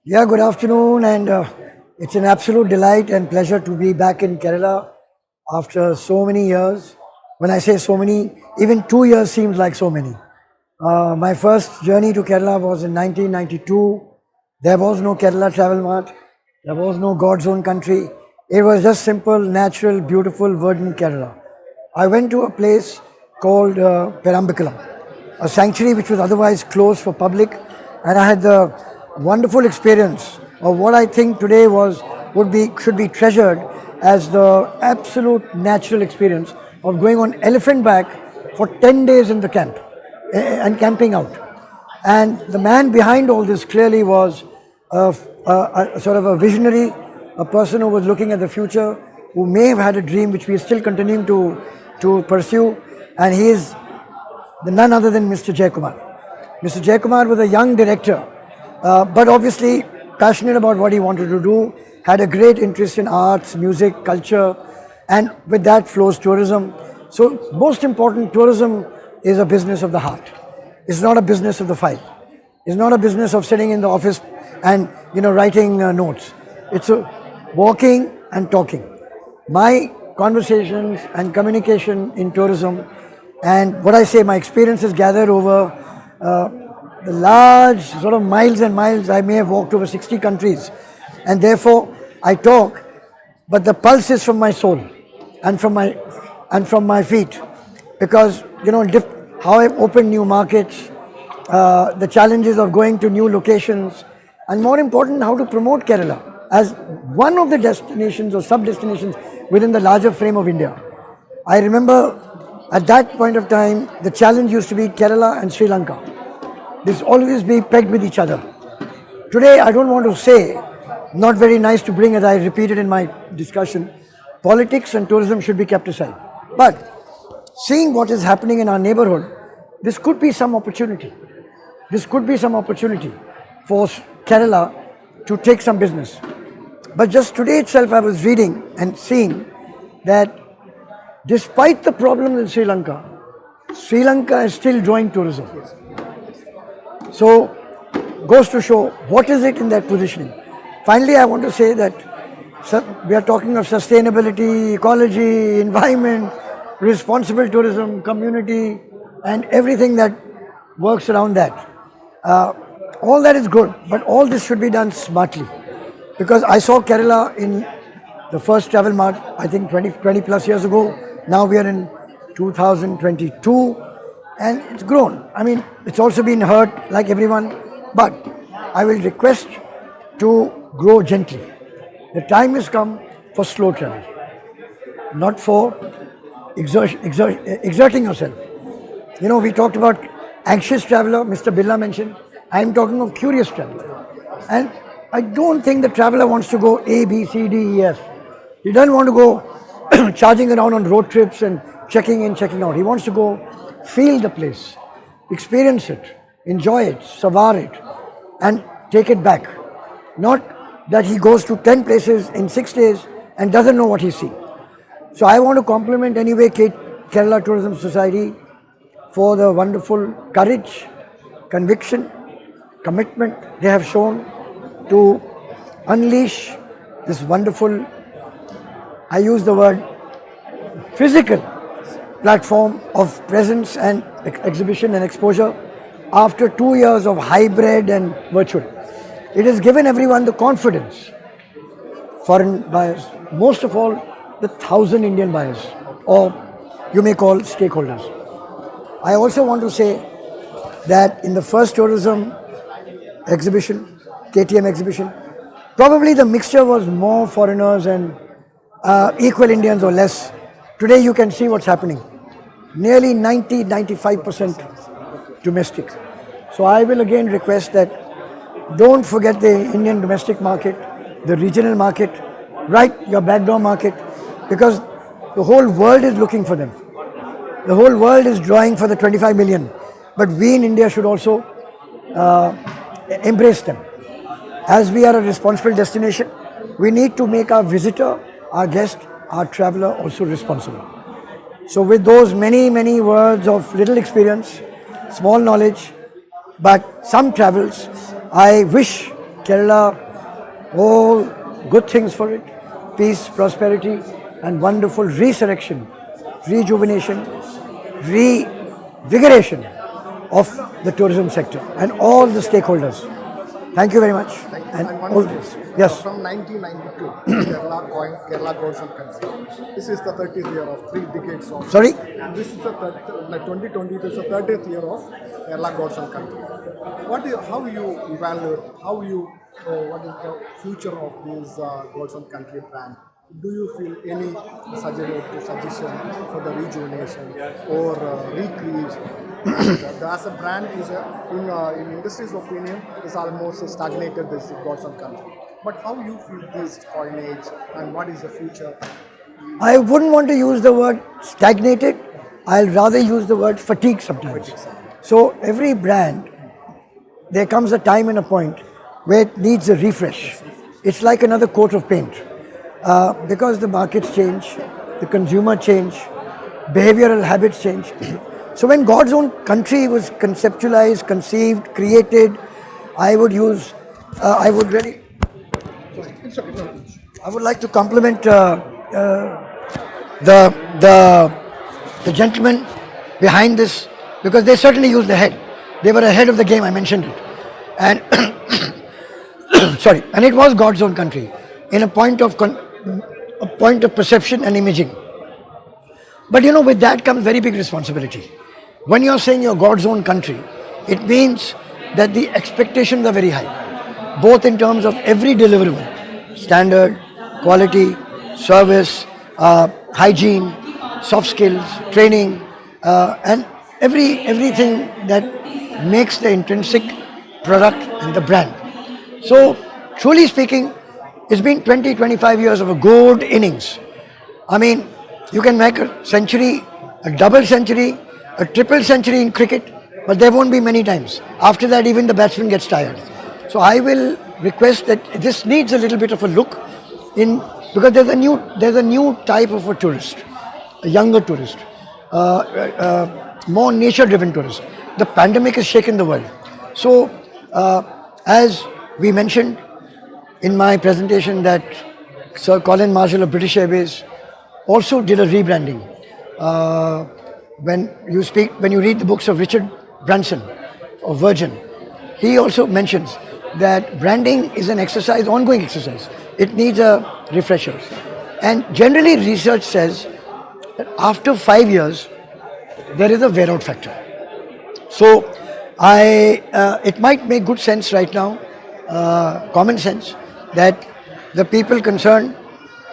Yeah, good afternoon, and it's an absolute delight and pleasure to be back in Kerala after so many years. When I say so many, even 2 years seems like so many. My first journey to Kerala was in 1992. There was no Kerala Travel Mart, there was no God's own country. It was just simple, natural, beautiful, verdant Kerala. I went to a place called Perambikalam, a sanctuary which was otherwise closed for public, and I had the wonderful experience of what I think today would be should be treasured as the absolute natural experience of going on elephant back for 10 days in the camp and camping out. And the man behind all this clearly was a sort of a visionary, a person who was looking at the future, who may have had a dream which we are still continuing to pursue. And he is none other than Mr. Jaykumar. Mr. Jaykumar was a young director, but obviously passionate about what he wanted to do, had a great interest in arts, music, culture, and with that flows tourism. So, most important, tourism is a business of the heart. It's not a business of the file. It's not a business of sitting in the office and writing notes. It's a walking and talking. My conversations and communication in tourism, and what I say, my experience is gathered over the large sort of miles and miles. I may have walked over 60 countries, and therefore I talk, but the pulse is from my soul and from my feet, because how I've opened new markets, the challenges of going to new locations, and more important, how to promote Kerala as one of the destinations or sub-destinations within the larger frame of India. I remember at that point of time, the challenge used to be Kerala and Sri Lanka. This always be pegged with each other. Today, I don't want to say, not very nice to bring, as I repeated in my discussion, politics and tourism should be kept aside. But seeing what is happening in our neighborhood, this could be some opportunity. This could be some opportunity for Kerala to take some business. But just today itself, I was reading and seeing that despite the problems in Sri Lanka is still drawing tourism. So, goes to show what is it in that positioning. Finally, I want to say that we are talking of sustainability, ecology, environment, responsible tourism, community, and everything that works around that. All that is good, but all this should be done smartly. Because I saw Kerala in the first travel mart, I think 20 plus years ago. Now we are in 2022, and it's grown. I mean, it's also been hurt like everyone, but I will request to grow gently. The time has come for slow travel, not for exerting yourself. We talked about anxious traveler, Mr. Billa mentioned. I am talking of curious traveler. And I don't think the traveler wants to go A, B, C, D, E, F. He doesn't want to go charging around on road trips and checking in, checking out. He wants to go feel the place, experience it, enjoy it, savor it, and take it back. Not that he goes to 10 places in 6 days and doesn't know what he's seen. So I want to compliment anyway Kerala Tourism Society for the wonderful courage, conviction, commitment they have shown to unleash this wonderful, I use the word, physical platform of presence and exhibition and exposure after 2 years of hybrid and virtual. It has given everyone the confidence, foreign buyers, most of all the 1,000 Indian buyers, or you may call stakeholders. I also want to say that in the first tourism exhibition, KTM exhibition, probably the mixture was more foreigners and equal Indians or less. Today you can see what's happening. Nearly 95% domestic. So I will again request that don't forget the Indian domestic market, the regional market, right, your backdoor market, because the whole world is looking for them. The whole world is drawing for the 25 million. But we in India should also embrace them. As we are a responsible destination, we need to make our visitor, our guest, our traveler also responsible. So with those many, many words of little experience, small knowledge, but some travels, I wish Kerala, all good things for it, peace, prosperity, and wonderful resurrection, rejuvenation, revigoration of the tourism sector and all the stakeholders. Thank you very much. And And one all more this. thing. Yes. From 1992, Kerala goes on country. This is the 30th year of 3 decades of. Sorry? This is the like 2020. This is the 30th year of Kerala goes on country. How you evaluate? What is the future of this goes on country brand? Do you feel any suggestion for the rejuvenation or recreation? As a brand, in industry's opinion, is almost stagnated. This got some country. But how you feel this coinage and what is the future? I wouldn't want to use the word stagnated. I'll rather use the word fatigue sometimes. So every brand, there comes a time and a point where it needs a refresh. It's like another coat of paint. Because the markets change, the consumer change, behavioral habits change. So when God's own country was conceptualized, conceived, created, I would really, I would like to compliment the gentleman behind this, because they certainly used the head. They were ahead of the game. I mentioned it, and sorry, and it was God's own country in a point of perception and imaging. But with that comes very big responsibility. When you're saying you're God's own country, it means that the expectations are very high, both in terms of every deliverable, standard, quality, service, hygiene, soft skills, training, and everything that makes the intrinsic product and the brand. So, truly speaking, it's been 20, 25 years of a good innings. I mean, you can make a century, a double century, a triple century in cricket, but there won't be many times. After that, even the batsman gets tired. So I will request that this needs a little bit of a look in, because there's a new type of a tourist, a younger tourist, more nature-driven tourist. The pandemic has shaken the world. So, as we mentioned in my presentation, that Sir Colin Marshall of British Airways also did a rebranding. When you read the books of Richard Branson of Virgin, he also mentions that branding is an exercise, ongoing exercise. It needs a refresher. And generally research says that after 5 years, there is a wear out factor. So it might make good sense right now, common sense, that the people concerned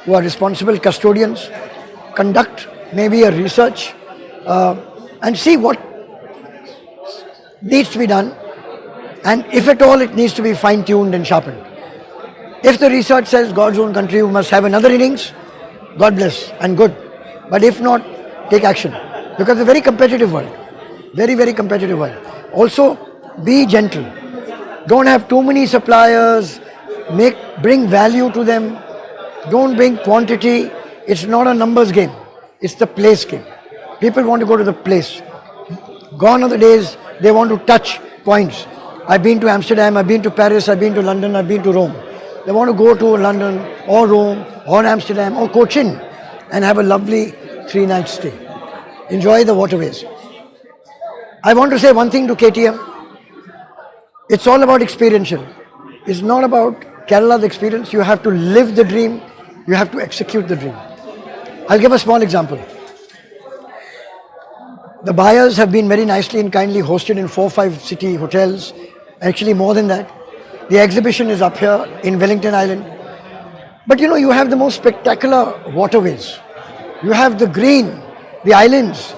who are responsible custodians conduct maybe a research and see what needs to be done, and if at all it needs to be fine-tuned and sharpened. If the research says God's own country, we must have another innings, God bless and good. But if not, take action, because it's a very competitive world, very, very competitive world. Also, be gentle. Don't have too many suppliers. Bring value to them. Don't bring quantity. It's not a numbers game. It's the place game. People want to go to the place. Gone are the days they want to touch points. I've been to Amsterdam, I've been to Paris, I've been to London, I've been to Rome. They want to go to London or Rome or Amsterdam or Cochin and have a lovely 3-night stay. Enjoy the waterways. I want to say one thing to KTM. It's all about experiential. It's not about Kerala's experience. You have to live the dream. You have to execute the dream. I'll give a small example. The buyers have been very nicely and kindly hosted in 4-5 city hotels, actually more than that. The exhibition is up here in Willingdon Island. But you have the most spectacular waterways. You have the green, the islands,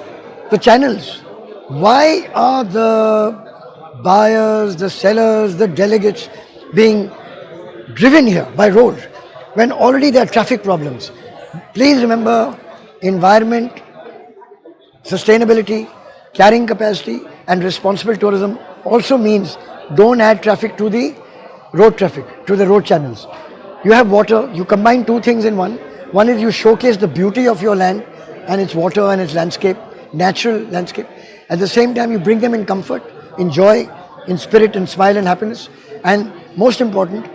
the channels. Why are the buyers, the sellers, the delegates being driven here by road when already there are traffic problems? Please remember, environment, sustainability, carrying capacity and responsible tourism also means don't add traffic to the road traffic, to the road channels. You have water, you combine two things in one. One is you showcase the beauty of your land and its water and its landscape, natural landscape. At the same time, you bring them in comfort, in joy, in spirit and smile and happiness. And most important,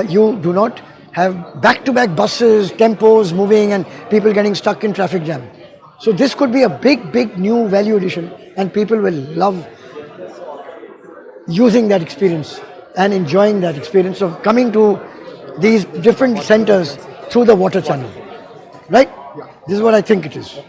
you do not have back-to-back buses, tempos moving, and people getting stuck in traffic jam. So this could be a big, big new value addition, and people will love using that experience and enjoying that experience of coming to these different centers through the water channel. Right? Yeah. This is what I think it is.